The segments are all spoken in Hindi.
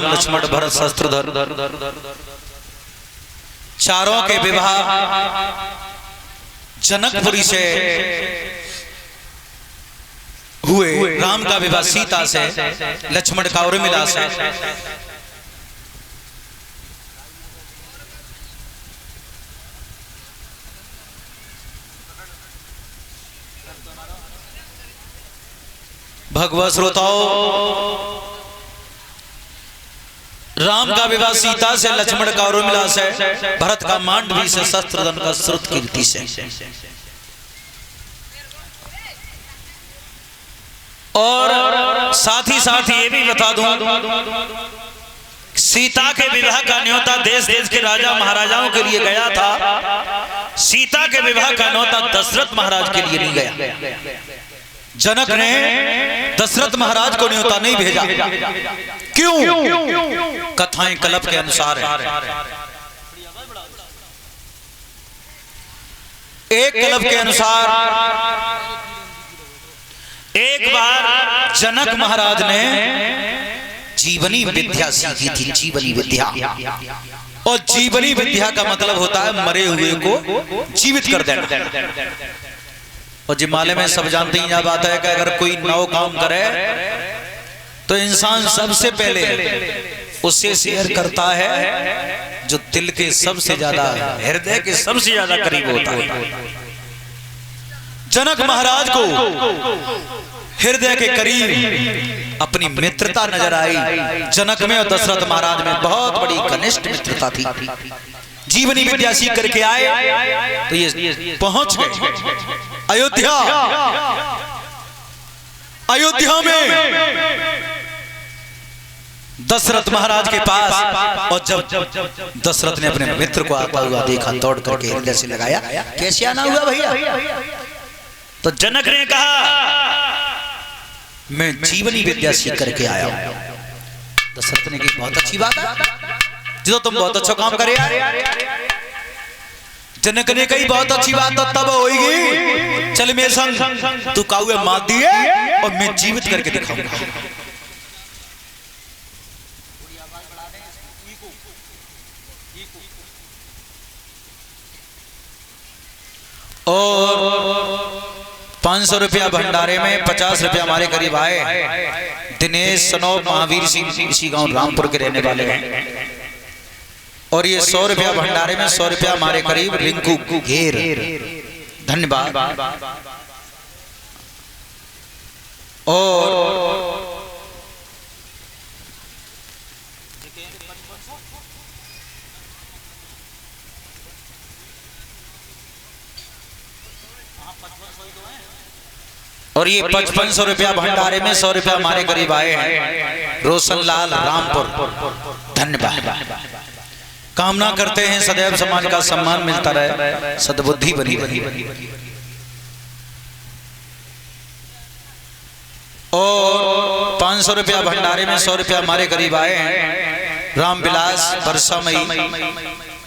राम लक्ष्मण भरत शस्त्रधर चारों के विवाह जनकपुरी से हुए। राम का विवाह सीता से, लक्ष्मण का उर्मिला से। भगवत श्रोताओं, राम का विवाह सीता से, लक्ष्मण का उर्मिला से, भरत का मांडवी से, शस्त्रधन का श्रुत कीर्ति से। और साथ ही ये भी बता दूं, सीता के विवाह का न्योता देश देश के राजा महाराजाओं के लिए गया था। सीता के विवाह का न्योता दशरथ महाराज के लिए नहीं गया। जनक ने दशरथ महाराज को न्योता नहीं भेजा। क्यों? कथाएं कल्प के अनुसार है। एक कल्प के अनुसार एक बार जनक महाराज ने जीवनी विद्या सीखी थी। जीवनी विद्या, और जीवनी विद्या का मतलब होता है मरे हुए को जीवित कर देना। और जिमाले में सब जानते ही बात है कि अगर कोई नौ काम करे तो इंसान सबसे पहले उससे शेयर करता है जो दिल के सबसे ज्यादा, हृदय के सबसे ज्यादा करीब होता है। जनक महाराज को हृदय के करीब अपनी मित्रता नजर आई। जनक में और दशरथ महाराज में बहुत बड़ी घनिष्ठ मित्रता थी। जीवनी विद्या सीख करके आए तो ये पहुंच गए अयोध्या। अयोध्या में दशरथ महाराज के पास। और जब दशरथ ने अपने मित्र को आता हुआ देखा, दौड़ करके हृदय से लगाया, कैसे आना हुआ भैया? तो जनक ने कहा, मैं जीवनी विद्या सीख करके आया हूं। दशरथ ने कहा, बहुत अच्छी बात है, जो तुम बहुत अच्छा काम करे यार। जनक ने कही, बहुत अच्छी बात तो तब होगी, चल मेरे संग, तू काहुए मार दिए और मैं जीवित करके दिखाऊंगा। और 500 रुपया भंडारे में, 50 रुपया हमारे करीब आए। दिनेश सनोब महावीर सिंह इसी गांव रामपुर के रहने वाले हैं। और ये 100 रुपया भंडारे में, 100 रुपया हमारे करीब रिंकू घेर, धन्यवाद। और ये 5500 रुपया भंडारे में, 100 रुपया हमारे करीब आए हैं रोशनलाल रामपुर, धन्यवाद। कामना करते हैं सदैव समाज का सम्मान मिलता रहे, सद्बुद्धि बनी रहे। और 500 रुपया भंडारे में, 100 रुपया हमारे करीब आए हैं रामविलास वर्षामयी।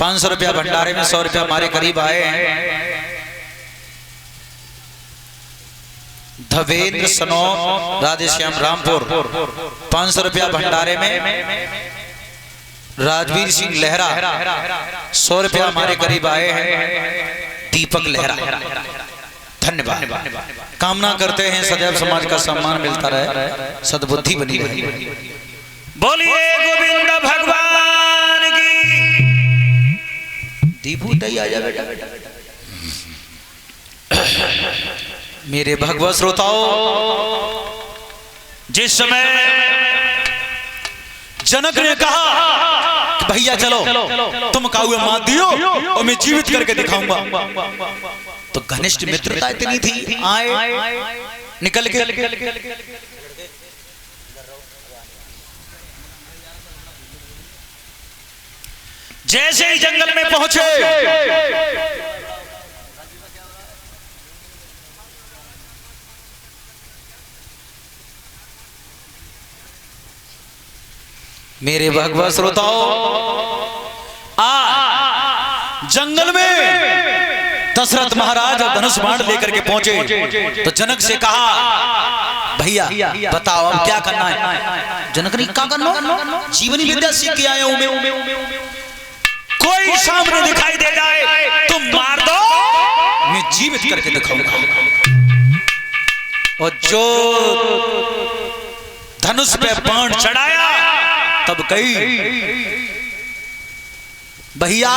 500 रुपया भंडारे में, 100 रुपया हमारे करीब आए हैं धवेंद्र सनो राधेश्याम रामपुर। 500 रुपया भंडारे में राजवीर सिंह लहरा। 100 रुपया हमारे करीब आए हैं दीपक लहरा, धन्यवाद। कामना करते हैं सदैव समाज का सम्मान मिलता रहे, सद्बुद्धि बनी रहे। बोलिए गोविंद भगवान की। दीपू आ जा बेटा। मेरे भगवत श्रोताओं, जिस समय जनक ने कहा भैया चलो, तुम काहुए मार दियो और मैं जीवित करके दिखाऊंगा, तो घनिष्ठ मित्रता इतनी थी, आए निकल के। जैसे ही जंगल में पहुंचे, मेरे भगवत श्रोताओं, जंगल में दशरथ महाराज धनुष बाण लेकर के पहुंचे तो जनक से कहा भैया बताओ अब क्या करना है। जनक ने क्या करना, जीवनी विद्या सीख के आया हूं मैं, कोई सामने दिखाई दे जाए तुम मार दो, मैं जीवित करके दिखाऊंगा। और जो धनुष पे बाण चढ़ाया तब कही भैया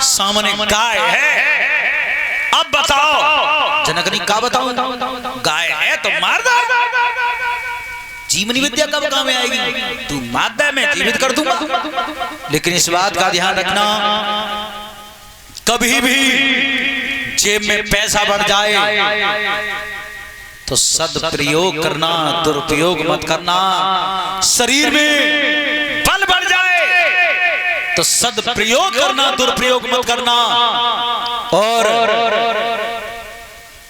सामने गाय है, अब बताओ। जनक ने क्या बताऊं, गाय है तो मार दो, जीवनी विद्या कब काम में आएगी, तू मार दे मैं जीवित कर दूंगा। लेकिन इस बात का ध्यान रखना कभी भी जेब में पैसा बढ़ जाए तो सदप्रयोग करना, दुरुपयोग मत करना। शरीर में बल बढ़ जाए तो सदप्रयोग करना, दुरुपयोग मत करना। और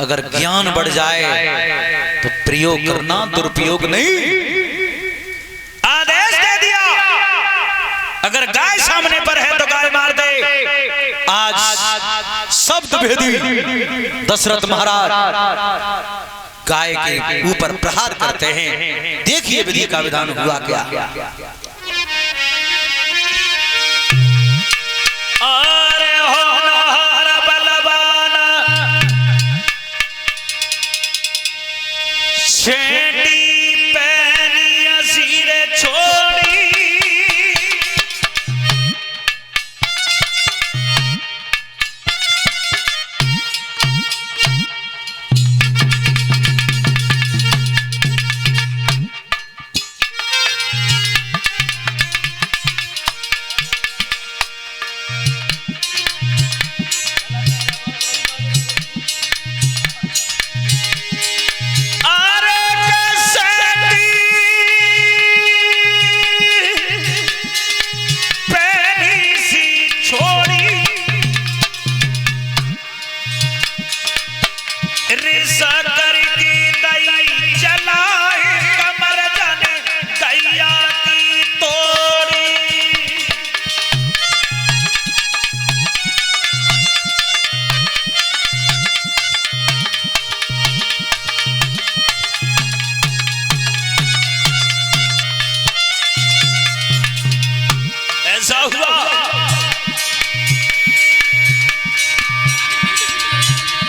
अगर ज्ञान बढ़ जाए तो प्रयोग करना, दुरुपयोग नहीं। आदेश दे दिया अगर गाय सामने पर है तो गाय मार दे। आज शब्द भेदी दशरथ महाराज गाय के ऊपर प्रहार करते हैं। देखिए विधि का विधान हुआ क्या। अरे होनहार बलवान छेड़ी पैनिया सिरे छोड़ी,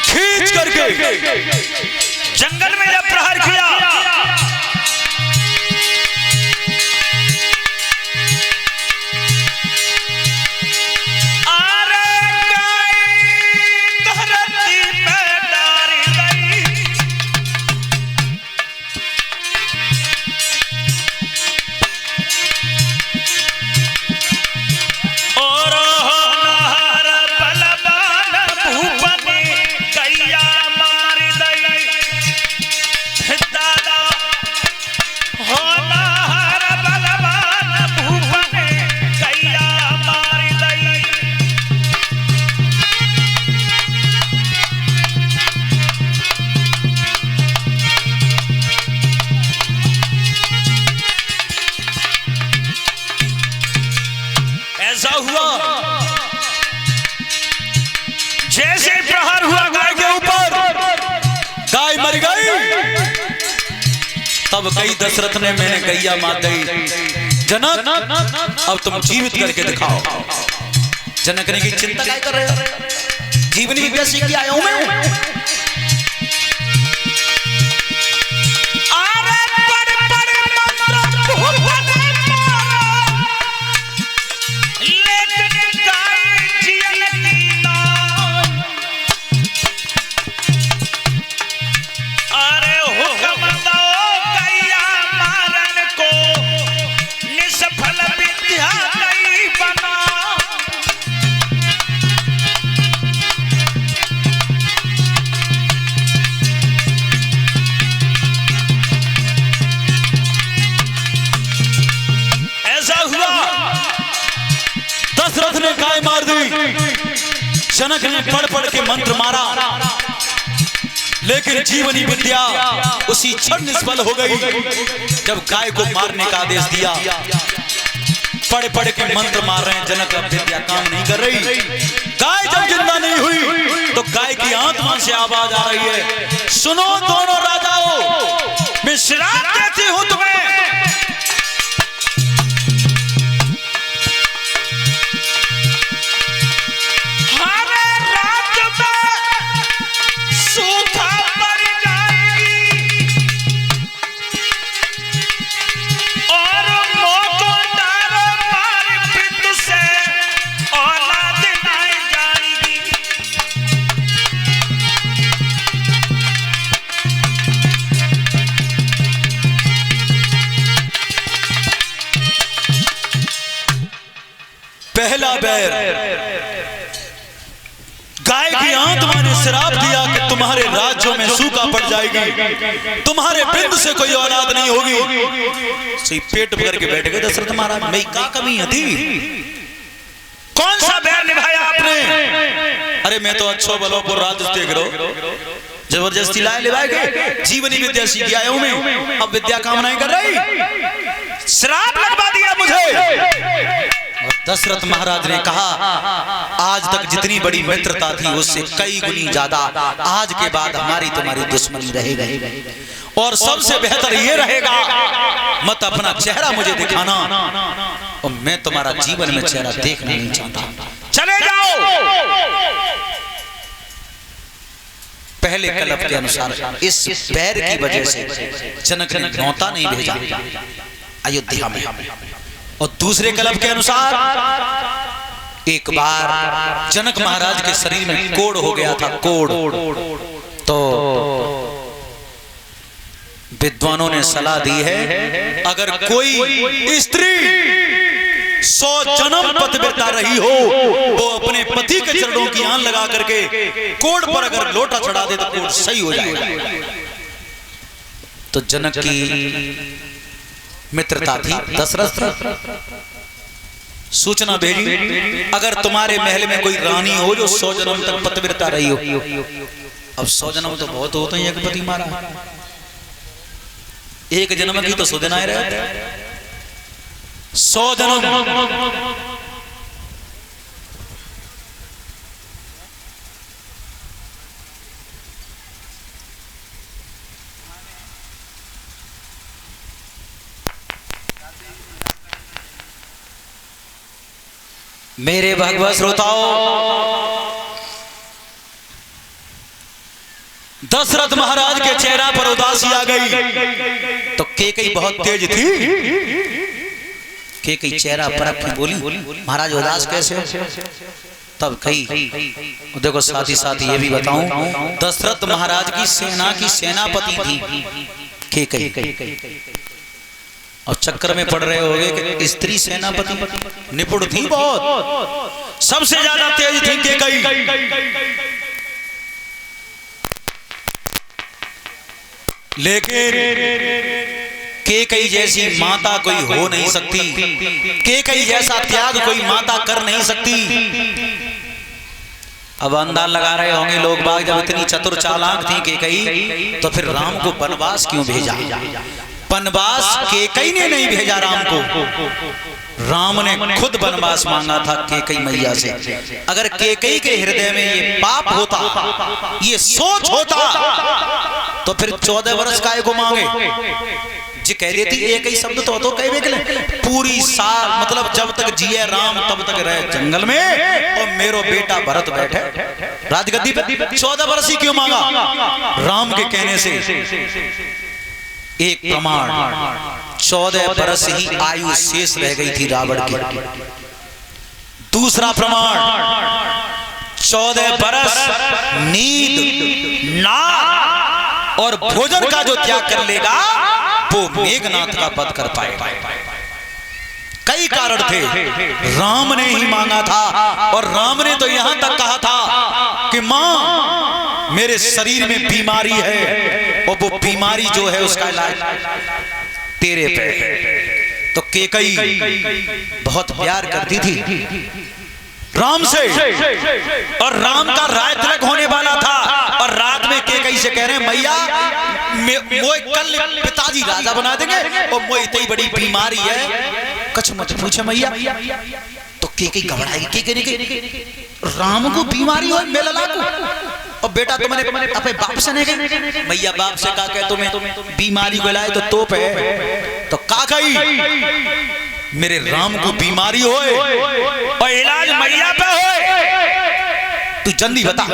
खींच करके जंगल में जब प्रहार किया जैसे प्रहार हुआ गाय के ऊपर, गाय मर गई। तब कई दशरथ ने मैंने गैया मार दी, जनक अब तुम जीवित करके दिखाओ। जनक ने की चिंता क्या कर रहे हो, जीवनी विद्या सीख के आया हूं मैं। दशरथ ने गाय मार दी, जनक ने पढ़ पढ़ के मंत्र मारा, लेकिन जीवनी विद्या उसी क्षण निष्फल हो गई जब गाय को मारने का आदेश दिया। पढ़ पढ़ के मंत्र मार रहे हैं, जनक अब विद्या काम नहीं कर रही। गाय जब जिंदा नहीं हुई तो गाय की आत्मा से आवाज आ रही है, सुनो दोनों राजाओं, मैं श्राप देती हूं तुम्हें। पहला बैर गाय की आत्मा ने श्राप दिया कि तुम्हारे राज्यों में सूखा पड़ जाएगी, तुम्हारे बिंद से कोई औलाद नहीं होगी। सही पेट भर के बैठ गए दशरथ महाराज, मैं क्या कमी थी, कौन सा बैर निभाया आपने? अरे मैं तो अच्छो बलो पर राज देख रहा, जबरदस्ती लाए निभाए गए, जीवनी विद्या सीख आया हूं मैं, अब विद्या काम नहीं कर रही, श्राप लगवा दिया मुझे। और दशरथ महाराज ने कहा, आज तक जितनी बड़ी मित्रता थी उससे कई गुनी ज्यादा आज के बाद हमारी तुम्हारी दुश्मनी रहेगी, और सबसे बेहतर ये रहेगा मत अपना चेहरा मुझे दिखाना, और मैं तुम्हारा जीवन में चेहरा देखना नहीं चाहता, चले जाओ। पहले कल्प के अनुसार इस बैर की वजह से जनक ने न्योता नहीं भेजा अयोध्या में, और दूसरे कल्प के अनुसार एक बार जनक महाराज के शरीर में कोढ़ हो गया था, कोढ़, तो विद्वानों ने सलाह दी है अगर कोई स्त्री 100 जन्म पतिव्रता रही हो वो अपने पति के चरणों की आन लगा करके कोढ़ पर अगर लोटा चढ़ा दे तो कोढ़ सही हो जाएगा। तो जनक की मित्रता थी, दशरथ सूचना भेजी अगर तुम्हारे महल में कोई रानी हो जो 100 जन्म तक पतिव्रता रही हो। अब 100 जन्म तो बहुत होते हैं, एक पति मारा, एक जन्म की तो सुधनाए रहते, 100 जन्म। मेरे भगवत श्रोताओं, दशरथ महाराज के चेहरा पर उदासी आ गई तो केकई बहुत तेज थी, केकई चेहरा परख के बोली महाराज उदास कैसे हो? तब कही देखो साथ ही साथ ये भी बताऊं, दशरथ महाराज की सेना की सेनापति थी केकई, और चक्कर में पड़ रहे होंगे कि स्त्री सेनापति निपुण थी, बहुत सबसे ज्यादा तेज थी केकई। लेकिन केकई जैसी माता कोई हो नहीं सकती, केकई जैसा त्याग कोई माता कर नहीं सकती। अब अंदाज लगा रहे होंगे लोग बाग, जब इतनी चतुर चालाक थी केकई तो फिर राम को वनवास क्यों भेजा? वनवास केकई ने नहीं भेजा राम को, राम ने खुद वनवास मांगा था केकई मैया से। अगर केकई के हृदय में ये पाप होता, ये सोच होता तो फिर 14 वर्ष काय को मांगे जी कह देती, एक ही शब्द तो कह बेगले पूरी साल, मतलब जब तक जिए राम तब तक रहे जंगल में, और मेरो बेटा भरत बैठे राजगद्दी पे, 14 वर्ष ही क्यों मांगा? राम के कहने से एक प्रमाण, 14 बरस ही आयु शेष रह गई थी रावण की। दूसरा प्रमाण, 14 बरस नींद, नाद और भोजन का जो त्याग कर लेगा वो मेघनाथ का वध कर पाएगा। कई कारण थे, राम ने ही मांगा था, और राम ने तो यहां तक कहा था कि मां मेरे शरीर में बीमारी है, और वो बीमारी जो है उसका इलाज तेरे पे। तो केकई बहुत प्यार करती थी राम से, और राम का राय तिलक होने वाला था, और रात में केकई से कह रहे मैया मोए कल पिताजी राजा बना देंगे, और मोए इतनी बड़ी बीमारी है कुछ मत पूछे मैया। तो के घबराई के राम को बीमारी हो मेला को, और बेटा तुमने अपने बाप से नहीं मैया बाप से कहा के तुम्हें बीमारी को लाए तो तोप है, तो का कही मेरे राम को बीमारी होए और इलाज मैया पे होए, तू जल्दी बता।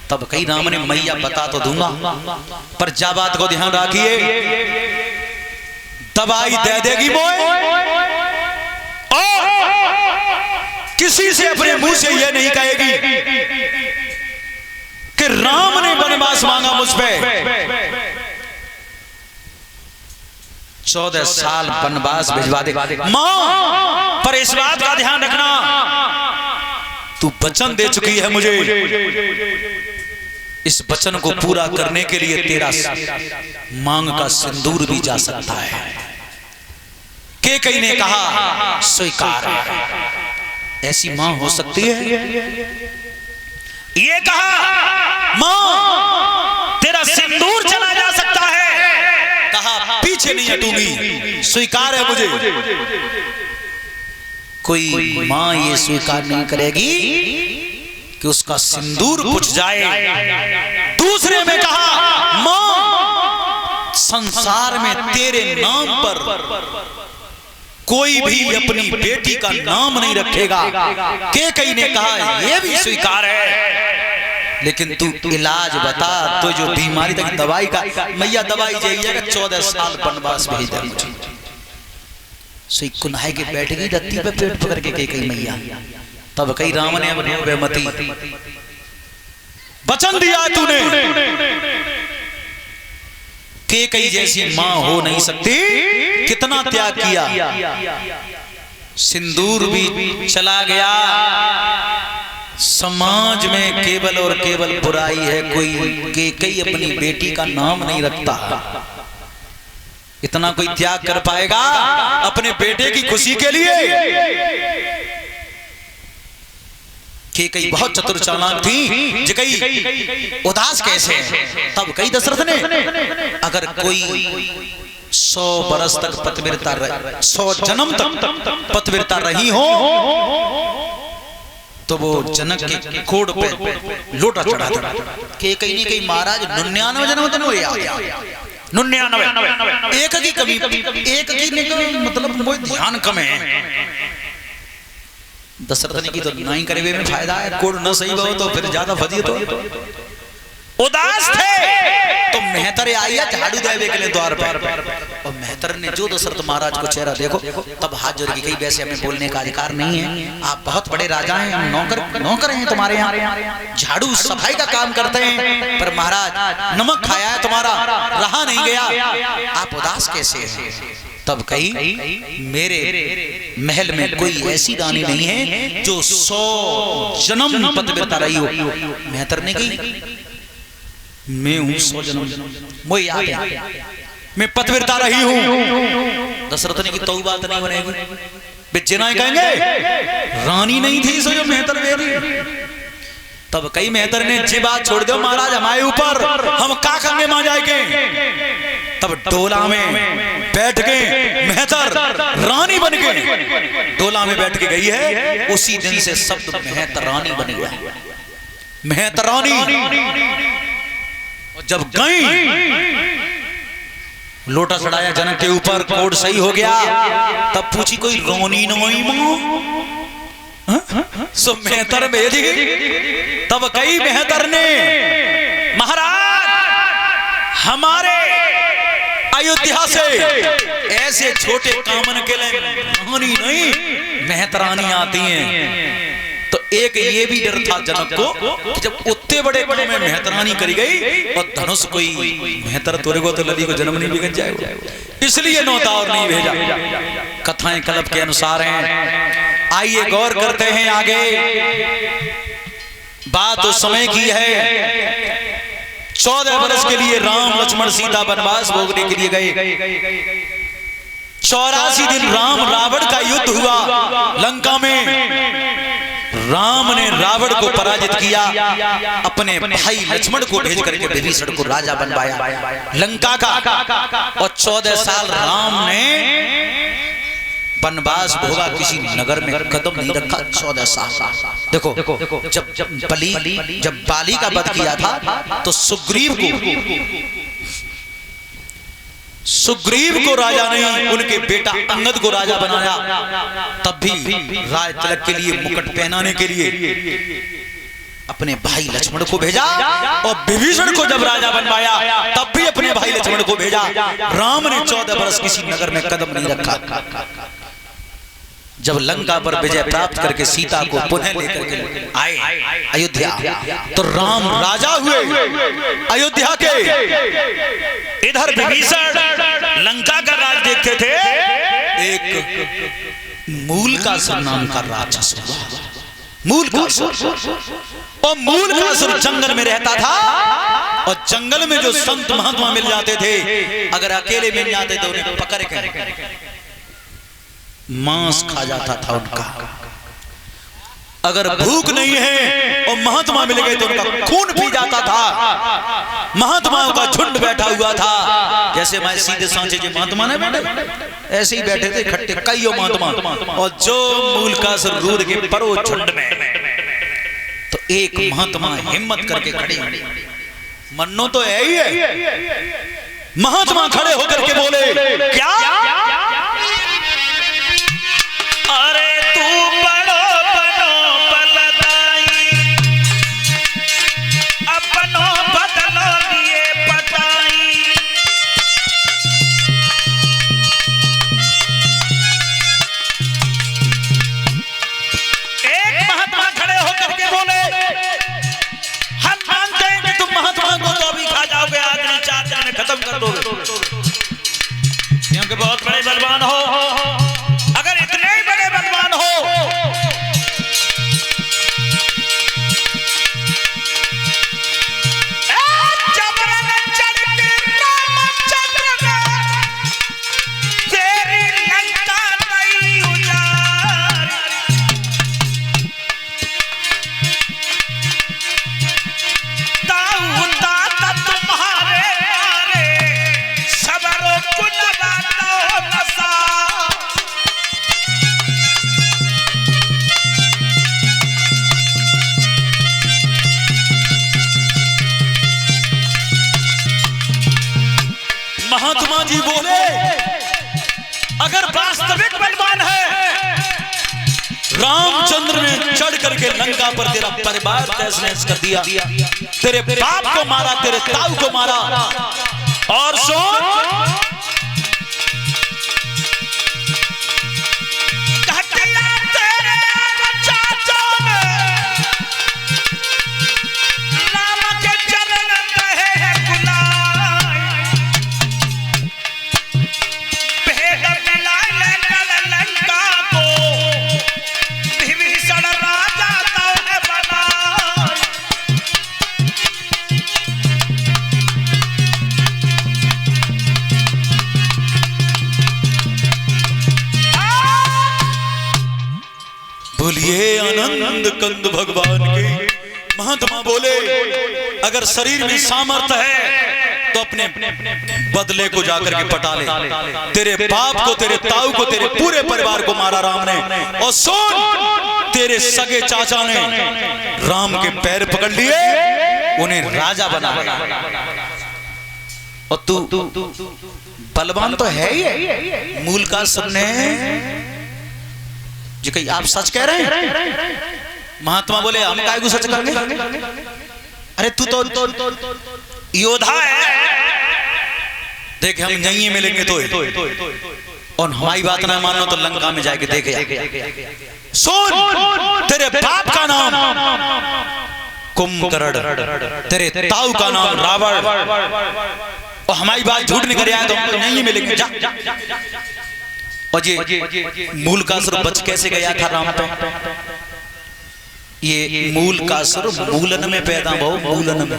तब कई राम ने मैया बता तो दूंगा, पर जा बात को ध्यान रखिए, दवाई दे देगी मोए, और किसी से अपने मुंह से यह नहीं कहेगी कि राम ने वनवास मांगा मुझ पे। 14 साल वनवास भिजवा दे मां, पर इस बात का ध्यान रखना, तू वचन दे चुकी है मुझे, इस वचन को पूरा करने के लिए तेरा मांग का सिंदूर भी जा सकता है। के कई ने कहा स्वीकार है, ऐसी मां हो सकती है। ये कहा मां तेरा सिंदूर चला जा सकता है, कहा पीछे नहीं हटूंगी, स्वीकार है मुझे। कोई मां ये स्वीकार नहीं करेगी कि उसका सिंदूर बुझ जाए। दूसरे में कहा मां संसार में तेरे नाम पर कोई भी अपनी बेटी का नाम नहीं रखेगा। के कई ने कहा यह भी स्वीकार है, लेकिन तू इलाज बता, तो जो बीमारी तक दवाई का मैया दवाई जाइएगा 14 साल वनवास भेज दे मुझे। सही कुन्हाई के बैठ गई रत्ती पे पेट पकड़ के कई मैया। तब कई राम ने बेमती वचन दिया तूने, के कई जैसी मां हो नहीं सकती, कितना त्याग किया, सिंदूर भी चला गया। समाज में केवल और केवल बुराई है, कोई के कई अपनी बेटी का नाम नहीं रखता। इतना कोई त्याग कर पाएगा अपने बेटे की खुशी के लिए? के कई बहुत चतुर चालाक थी, जकई उदास कैसे है। तब कई दशरथ ने अगर कोई 100 बरस तक पतिव्रता, 100 जन्म तक पतिव्रता रही हो, तो वो जनक के कोड़ पे लोटा चढ़ा था। के कई ने कई महाराज 99 जन्म तक हो गया, 99 एक की कमी, एक की ने मतलब वो ध्यान कम है। दशरथ ने की तो नहीं करे में फायदा है, कोड न सही हो तो फिर ज्यादा फजीयत हो। उदास थे तो मेहतर आई है झाड़ू देवे के लिए द्वार पर, और मेहतर ने जो दशरथ महाराज को चेहरा देखो तब हाथ जोड़ के कही वैसे हमें बोलने का अधिकार नहीं है, आप बहुत बड़े राजा हैं, हम नौकर हैं तुम्हारे यहाँ, झाड़ू सफाई का काम करते हैं, पर महाराज नमक खाया है तुम्हारा, रहा नहीं गया, आप उदास कैसे हैं? तब कही मेरे महल में कोई ऐसी रानी नहीं है जो 100 जन्म पतिव्रता रही हो। मेहतर ने कही मैं हूं 100 जन्म, मुझे याद है मैं पतिव्रता रही हूं। दशरथ ने की तो बात नहीं बनेगी, जिना कहेंगे रानी नहीं थी सो जो मेहतर मेरी। तब कई मेहतर ने जी बात छोड़ दो महाराज हमारे ऊपर, हम का करने मां जाएंगे। तब डोला में बैठ के मेहतर रानी बन के डोला में बैठ के गई है, उसी दिन से शब्द मेहतर रानी बन गया, मेहतर रानी। और जब गई लोटा चढ़ाया जनक के ऊपर, कोड सही हो गया, तब पूछी कोई रोनी नोई मां, सो मेहतर भेजी। तब कई मेहतर ने महाराज हमारे अयोध्या से ऐसे छोटे कामन के लिए रानी नहीं मेहतरानी आती हैं। तो एक ये भी डर था जनक को कि जब उतने बड़े काम में मेहतरानी करी गई और धनुष कोई मेहतर तोरे को तो लली को जन्म नहीं बिगड़ जाएगा, इसलिए नौता और नहीं भेजा। कथाएं कल्प के अनुसार हैं। आइए गौर करते हैं आगे। बात उस समय की है 14 वर्ष के लिए राम लक्ष्मण सीता वनवास भोगने के लिए गए। 84 दिन राम रावण का युद्ध हुआ लंका में। राम ने रावण को पराजित किया, अपने भाई लक्ष्मण को भेज करके विभीषण को राजा बनवाया लंका का। और 14 साल राम ने वनवास भोगा, किसी नगर में कदम नहीं रखा 14 साल। देखो जब बाली का वध किया था तो सुग्रीव को राजा ने उनके बेटा अंगद को राजा बनाया, तब भी राज तिलक के लिए, मुकुट पहनाने के लिए अपने भाई लक्ष्मण को भेजा, और विभीषण को जब राजा बनवाया तब भी अपने भाई लक्ष्मण को भेजा। राम ने 14 वर्ष किसी नगर में कदम नहीं रखा। जब लंका पर विजय प्राप्त करके सीता को पुनः लेकर के आए अयोध्या, तो राम राजा हुए अयोध्या के। इधर विभीषण लंका का राज देखते थे। एक मूलकासुर नाम का राक्षस हुआ, मूलकासुर। और मूलकासुर जंगल में रहता था, और जंगल में जो संत महात्मा मिल जाते थे, अगर अकेले मिल जाते तो उन्हें पकड़ के मांस खा जाता था उनका। अगर भूख नहीं है और महात्मा मिल गए तो उनका खून पी जाता था। महात्माओं का झुंड बैठा हुआ था, जैसे मैं सीधे सांचे जो महात्मा ने बैठे ऐसे ही बैठे थे इकट्ठे कईयों महात्मा। और जो मूलकासुर रूद के परो झुंड में, तो एक महात्मा हिम्मत करके खड़े, मन्नो तो है ही है। महात्मा खड़े होकर के बोले, क्या अरे तू बड़ो बलदाई, अपनो बदलो लिए बताई। एक महात्मा खड़े होकर के बोले, हम मानते हैं कि तुम महात्मा को तो अभी खा जाओगे, आज नहीं 4 दिन में खत्म कर दोगे, क्योंकि बहुत बड़े बलवान हो। अगर इतने ही बड़े बलवान हो, तेरी लंका नहीं उजाड़, ताऊ तात तुम्हारे मारे सबरो कुनबा तो मसा। महात्मा जी बोले, अगर वास्तविक बलवान है, रामचंद्र ने चढ़ करके लंका पर तेरा परिवार तहस-नहस कर दिया, तेरे बाप को मारा, तेरे ताऊ को मारा। और सुन, बोलिए आनंद कंद भगवान की। महात्मा बोले, अगर शरीर में सामर्थ्य है तो अपने बदले को जाकर के पटा ले। तेरे बाप को, तेरे ताऊ को, तेरे पूरे परिवार को मारा राम ने। और सुन, तेरे सगे चाचा ने राम के पैर पकड़ लिए, उन्हें राजा बना। और तू बलवान तो है ही। मूलकासुर ने जी कही, आप सच कह रहे हैं? महात्मा बोले, हम काहे को सच करेंगे? अरे तू तो योद्धा है, देख हम यहीं मिलेंगे तो, और हमारी बात ना मानो तो लंका में जाके देखे। सुन, तेरे बाप का नाम कुंभकर्ण, तेरे ताऊ का नाम रावण, और हमारी बात झूठ नहीं करे तो हम नहीं मिलेंगे, जा। और ये मूलकासुर बच कैसे गया था राम पे? ये मूलकासुर मूलन में पैदा हुआ, मूलन में।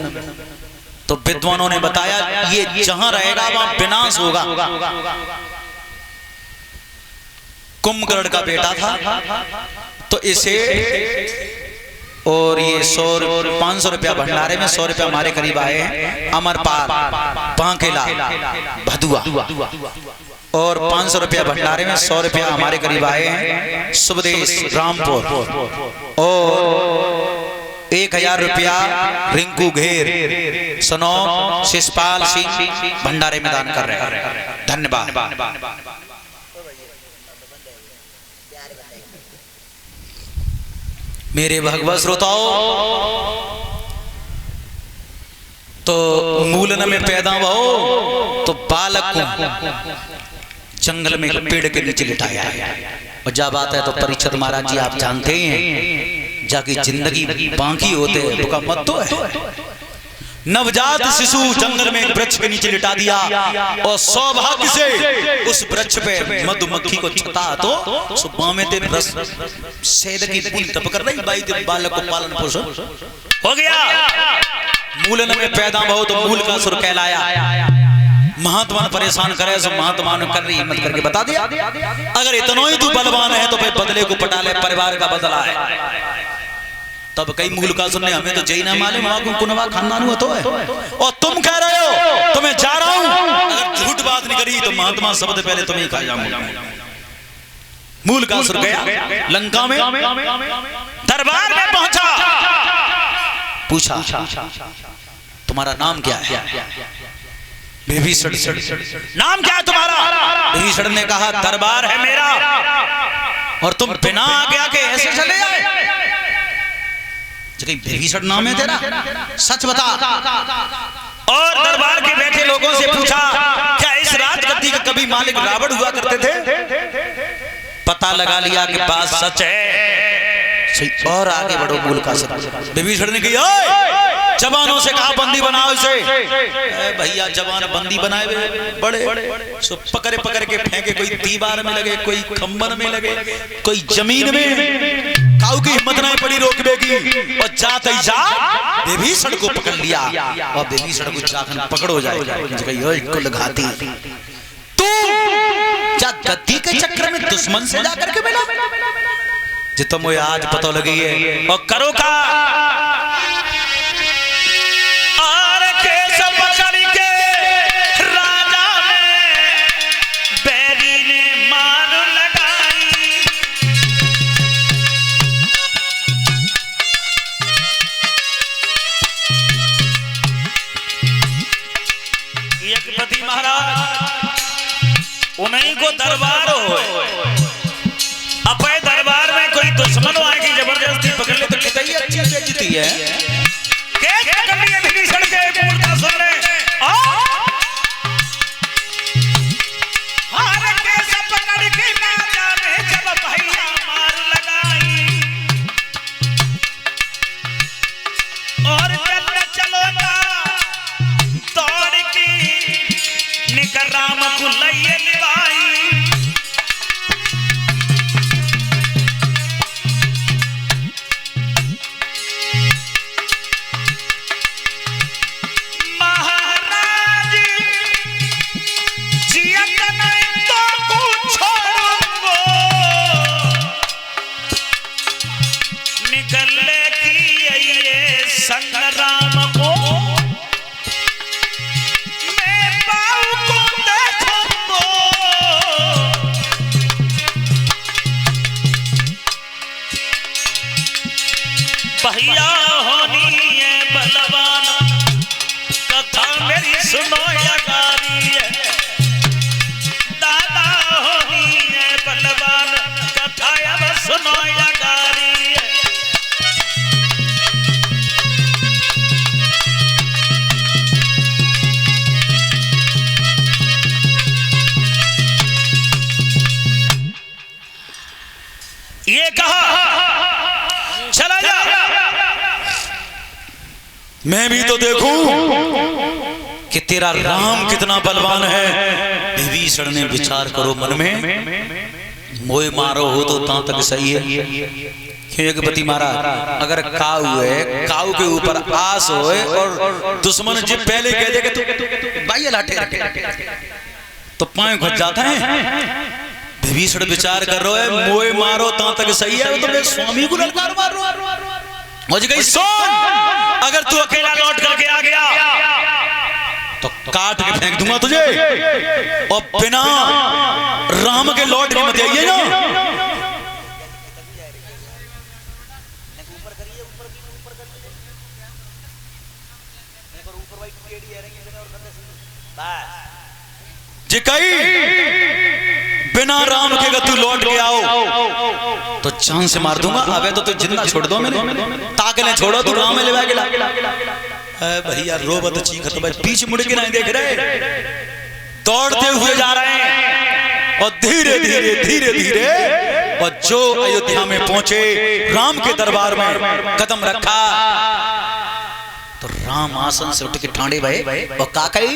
तो विद्वानों ने बताया ये जहां रहेगा वहां विनाश होगा। कुंभकर्ण का बेटा था, तो इसे और ये 500 रुपया भंडारे में 100 रुपया हमारे करीब आए हैं। अमरपाल, बांकेला, भदुआ, और 500 रुपया भंडारे में, 100 रुपया हमारे करीब आए हैं सुबदेश रामपुर, और 1000 रुपया रिंकू घेर सनो शिषपाल सिंह भंडारे में दान कर रहे हैं। धन्यवाद। मेरे भगवत श्रोताओं, तो मूलन में पैदा हो तो बालक को जंगल में पेड़ के नीचे लिटाया और जब आता है तो परीक्षित महाराज जी आप जानते हैं जाके जिंदगी बाकी होते हैं तो मत तो है। नवजात शिशु जंगल में एक वृक्ष के नीचे लिटा दिया और सौभाग्य से उस वृक्ष पे मधुमक्खी को छता तो सुबह में तेरे रस शहद की बूंद टपक रही, बाई तेरे बालक को पालन पोषण हो गया। मूलन में पैदा हो तो मूल का सुर कहलाया। महात्मा परेशान करे तो महात्मा ने कर रही हिम्मत करके बता दिया, अगर इतना ही तू बलवान है तो भाई बदले को पटा ले, परिवार का बदला है। तब कई मूल का सुनने हमें तो जई ना मालूम कुनवा खानदान हुआ तो है, और तुम कह रहे हो तो मैं जा रहा हूं, अगर झूठ बात नहीं करी तो महात्मा शब्द पहले तुम्हें खा जाऊंगा। मूल का सुर गया लंका में, दरबार में पहुंचा, पूछा तुम्हारा नाम क्या है? विभीषण। नाम क्या है तुम्हारा? विभीषण ने कहा दरबार है मेरा और तुम बिना आज्ञा के ऐसे चले आए। विभीषण नाम है तेरा, सच बता। और दरबार के बैठे लोगों से पूछा क्या इस राजगद्दी का कभी मालिक रावण हुआ करते थे? पता लगा लिया कि बात सच है। सही, और आगे बढ़ो। मूल का सच। विभीषण ने कहा जवानों से कहा बंदी बनाओ इसे। भैया जवान बंदी बनाए बड़े सो पकड़े पकड़ के फेंके, कोई दीवार में लगे, कोई खंबन में लगे, कोई जमीन में। काऊ की हिम्मत नहीं पड़ी रोकने की और जाते ही जा विभीषण को पकड़ लिया और विभीषण को जाकर पकड़ो जाए कुल घाती तू जा गद्दी के चक्कर में दुश्मन से जाकर के मिला जितना मुझे आज पता लगी है और करो का उन्हीं को दरबार हो, अपने दरबार में कोई दुश्मन आएगी जबरदस्ती पकड़ ले तो कितनी अच्छी बेइज्जती है। क्या कर लिया विभीषण के मूल का सुनने हार के सब पकड़ के ना जाने जब भैया मार लगाई और चलो ना दौड़ की निकर राम को लइए भैया होनी है बलवान कथा मेरी सुनो या गारी है। दादा होनी है बलवान कथा अब सुनो या गारी है। ये कहा चला जा, मैं भी तो देखूं कि तेरा राम कितना बलवान है। विभीषण ने विचार करो मन में, मोए मारो हो तो ता तक सही है। खियगपति महाराज अगर काऊ है, काऊ के ऊपर आस होए और दुश्मन जी पहले कह देगा तो भाई लाठे रखे तो पाए घुस जाता है। विभीषण विचार कर रहा है मोए मारो ता तक सही है, तो मैं स्वामी को ललकार मार रहा मुझे कहीं सुन, अगर तू अकेला लौट करके आ गया तो काट के फेंक दूंगा तुझे और बिना राम के लौट के मत आइए ना। जी कही बिना राम के तू लौट के आओ तो चांद से मार दूंगा। अबे तो तू जिंदा छोड़ दो मैंने ताकले छोड़ो तू राम में ले गेला भैया रोबत चीखत भाई पीछे मुड़ के नहीं देख रहे दौड़ते हुए जा रहे हैं और धीरे धीरे धीरे धीरे और जो अयोध्या में पहुंचे राम के दरबार में कदम रखा तो राम आसन से उठ के ठाणे भाई और का कही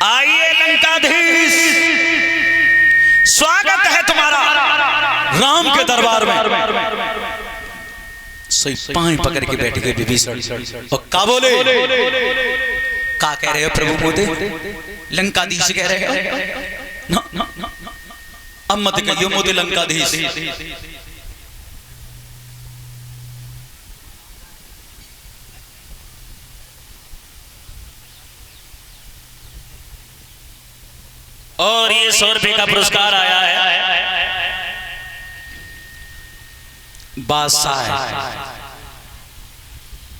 आइए लंकाधीश स्वागत है तुम्हारा राम के दरबार में। सही पांव पकड़ के बैठ गए विभीषण और का बोले का कह रहे हो प्रभु मोदे लंकाधीश कह रहे हो ना ना अब मत कहियो मोदे लंकाधीश। और ये 100 रुपए का पुरस्कार आया है बादशाह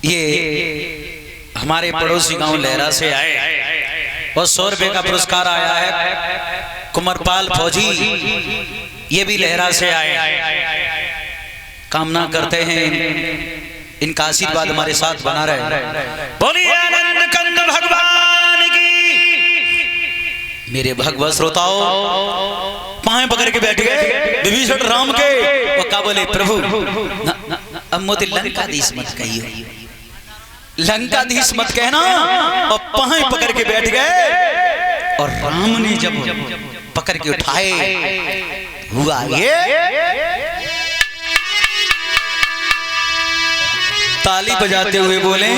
ये हमारे पड़ोसी गांव लहरा से आए और 100 रुपए का पुरस्कार आया है कुमारपाल फौजी ये भी लहरा से आए। कामना करते हैं इनका आशीर्वाद हमारे साथ बना रहे। बोलिए आनंद कंद भगवान की। मेरे भगवत श्रोताओं पांव पकड़ के बैठ गए विभीषण राम के और का बोले प्रभु अब मोदी लंकाधीश मत कहियो लंकाधीश मत कहना और पांव पकड़ के बैठ गए और राम ने जब पकड़ के उठाए हुआ ये ताली बजाते हुए बोले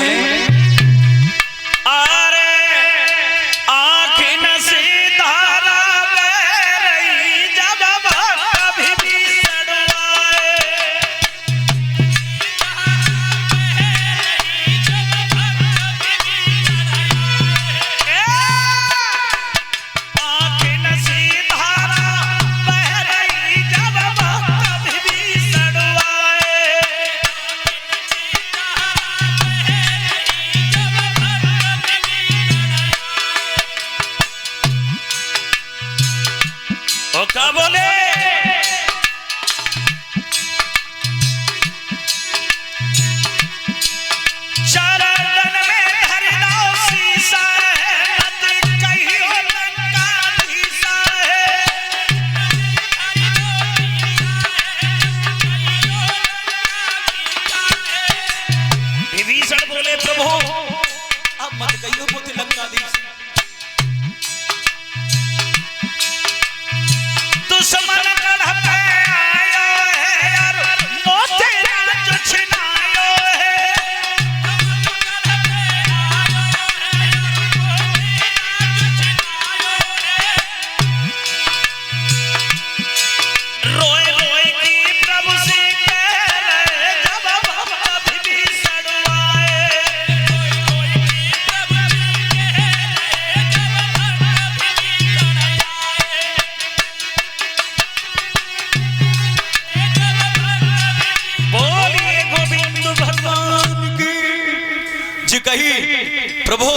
प्रभु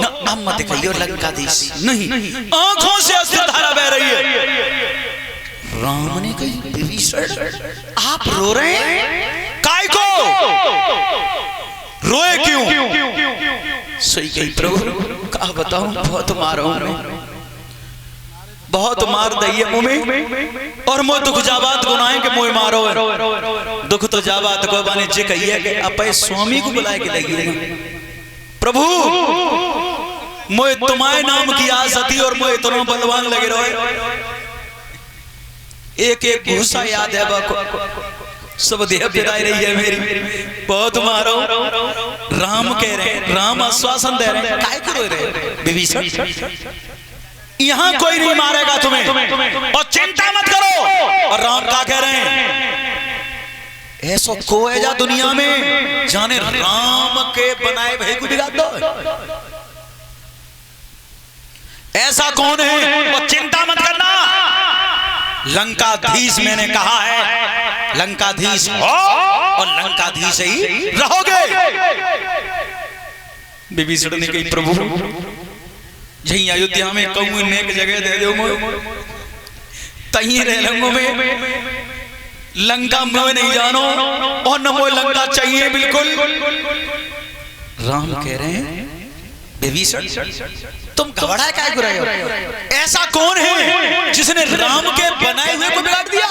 नाम मत कहियो लंकाधीश नहीं आंखों से अश्रुधारा बह रही है। राम ने कही विभीषण आप रो रहे हैं काय को रोए क्यों? सही कही प्रभु क्या बताऊं बहुत मारा हूं बहुत मार दई है मुंह में और मोह दुख जाबात गुनाहे के मोह मारो दुख तो जाबात को बाने जे कहिए कि अपने स्वामी को बुलाए के लगी प्रभु मोए तुम्हारे नाम की आस थी और मोए इतना बलवान लगे रहे एक एक भूसा याद है बाको सब देह पिराई रही है मेरी बहुत मारो राम कह रहे हैं राम आश्वासन दे रहे हैं काय करो रहे विभीषण यहाँ कोई नहीं मारेगा तुम्हें और चिंता मत करो। और राम क्या कह रहे हैं ऐसा को है जा दुनिया में जाने राम के बनाए भाई को बिगाड़ दो ऐसा कौन है? और चिंता मत करना, लंकाधीश मैंने कहा है, लंकाधीश हो और लंकाधीश ही रहोगे। विभीषण ने कही प्रभु यही अयोध्या में कहूँ नेक जगह दे दो, तही रह लंगों में, लंका में नहीं जानो और न वो लंका चाहिए बिल्कुल। राम कह रहे हैं विभीषण तुम घबराए क्या कर रहे हो? ऐसा कौन है जिसने राम के बनाए हुए को बिगाड़ दिया?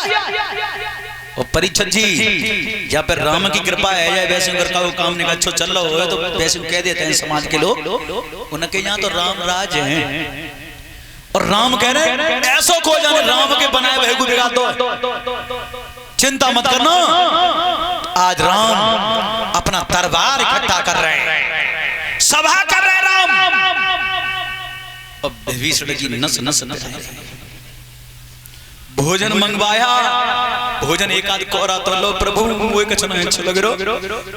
और परीक्षित जी जहाँ पर राम की कृपा है या वैसे का वो काम नहीं अच्छा चल रहा हो तो वैसे कह देते हैं समाज के लोग, उनके यहाँ तो राम राज है। और राम कह रहे हैं ऐसा को जाने राम के बनाए हुए को बिगाड़ दो। चिंता मत करना, आज राम अपना दरबार इकट्ठा कर रहे हैं, सभा कर रहे हैं राम। अब विभीषण की नस नस भोजन मंगवाया, भोजन एक आध कोरा तो लो प्रभु वो कछना अच्छा लग रहा।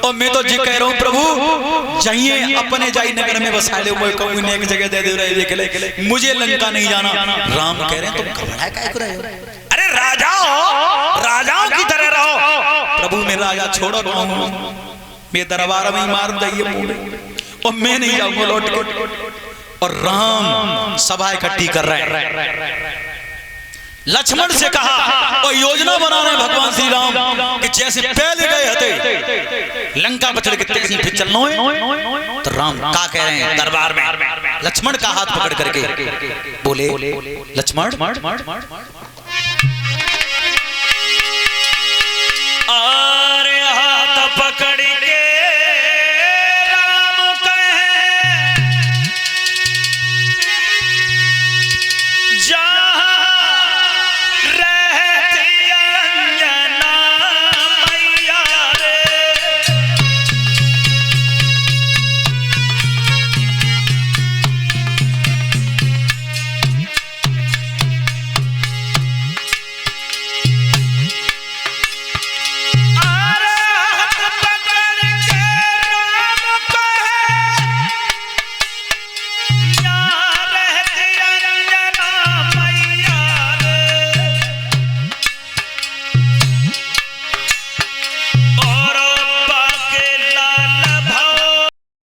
और मैं तो जी कह रहा हूँ प्रभु जाइए अपने जाई नगर में बसा ले, मैं कहूँ एक जगह दे दे रहे के मुझे लंका नहीं जाना। राम कह रहे हैं तुम घबराए क्या कर रहे हो? अरे राजा हो, राजाओं की तरह रहो। प्रभु मैं राजा छोड़ो मैं दरबार में ही मार दिए और मैं नहीं जाऊंगा लौट के। और राम सभा इकट्ठी कर रहे हैं। लक्ष्मण से कहा और योजना बना रहे भगवान श्री राम कि जैसे पहले गए थे लंका बचड़ के तेजी फिर चलना है। तो राम क्या कह रहे हैं दरबार में? लक्ष्मण का हाथ पकड़ करके बोले लक्ष्मण